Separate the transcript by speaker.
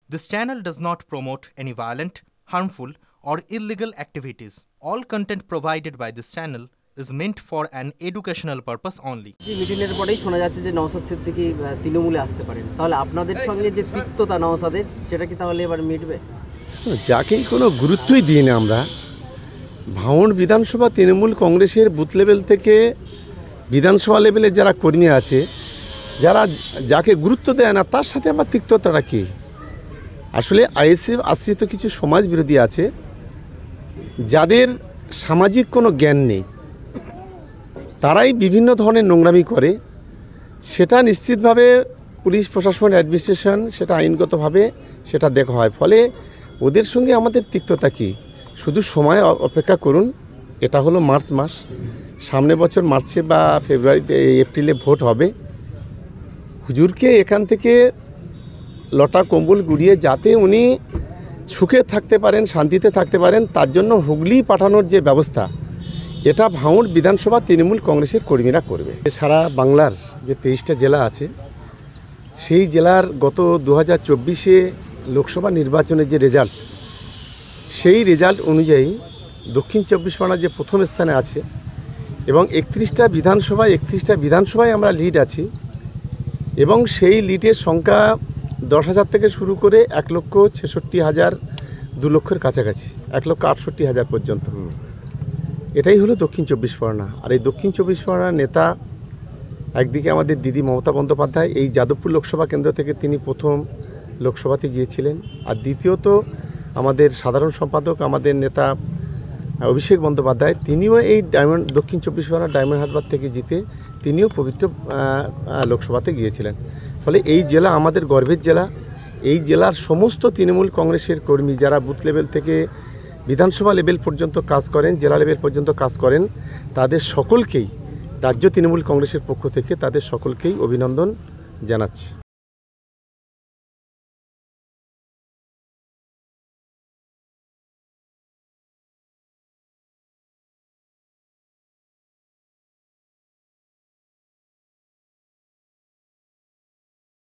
Speaker 1: This channel does not promote any violent, harmful, or illegal activities. All content provided by this channel is meant for an educational purpose only.
Speaker 2: মিটিংয়ের পরেই শোনা যাচ্ছে যে নওশাদ সিদ্দিকী তৃণমূলে আসতে পারেন, তাহলে আপনাদের সঙ্গে যে তিক্ততা নওশাদের সেটা কি তাহলে এবার মিটবে?
Speaker 3: যাকেই কোনো গুরুত্বই দিই না আমরা। ভাঙড় বিধানসভা তৃণমূল কংগ্রেসের বুথ লেভেল থেকে বিধানসভা লেভেলে যারা কর্মী আছে, যারা যাকে গুরুত্ব দেয় না, তার সাথে আবার তিক্ততাটা কী? আসলে আইএসএফ আশ্রিত কিছু সমাজ বিরোধী আছে, যাদের সামাজিক কোনো জ্ঞান নেই, তারাই বিভিন্ন ধরনের নোংরামি করে। সেটা নিশ্চিতভাবে পুলিশ প্রশাসন, অ্যাডমিনিস্ট্রেশন সেটা আইনগতভাবে সেটা দেখা হয়। ফলে ওদের সঙ্গে আমাদের তিক্ততা কী? শুধু সময় অপেক্ষা করুন। এটা হলো মার্চ মাস, সামনে বছর মার্চে বা ফেব্রুয়ারিতে এপ্রিলে ভোট হবে। হুজুরকে এখান থেকে লটা কম্বল গুড়িয়ে যাতে উনি সুখে থাকতে পারেন, শান্তিতে থাকতে পারেন, তার জন্য হুগলি পাঠানোর যে ব্যবস্থা, এটা ভাঙড় বিধানসভা তৃণমূল কংগ্রেসের কর্মীরা করবে। সারা বাংলার যে 23টা জেলা আছে, সেই জেলার গত 2024 লোকসভা নির্বাচনের যে রেজাল্ট, সেই রেজাল্ট অনুযায়ী দক্ষিণ 24 পরগনা যে প্রথম স্থানে আছে এবং 31টা বিধানসভায় আমরা লিড আছি, এবং সেই লিডের সংখ্যা 10,000 থেকে শুরু করে 1,66,000, 2 লক্ষের কাছাকাছি, 1,68,000 পর্যন্ত। এটাই হলো দক্ষিণ 24 পরগনা। আর এই দক্ষিণ 24 পরগনার নেতা একদিকে আমাদের দিদি মমতা বন্দ্যোপাধ্যায়, এই যাদবপুর লোকসভা কেন্দ্র থেকে তিনি প্রথম লোকসভাতে গিয়েছিলেন। আর দ্বিতীয়ত আমাদের সাধারণ সম্পাদক, আমাদের নেতা অভিষেক বন্দ্যোপাধ্যায়, তিনিও এই দক্ষিণ 24 পরগনা ডায়মন্ড হারবার থেকে জিতে তিনিও পবিত্র লোকসভাতে গিয়েছিলেন। ফলে এই জেলা আমাদের গর্বের জেলা। এই জেলার সমস্ত তৃণমূল কংগ্রেসের কর্মী যারা বুথ লেভেল থেকে বিধানসভা লেভেল পর্যন্ত কাজ করেন, জেলা লেভেল পর্যন্ত কাজ করেন, তাদের সকলকেই রাজ্য তৃণমূল কংগ্রেসের পক্ষ থেকে তাদের সকলকেই অভিনন্দন জানাচ্ছি।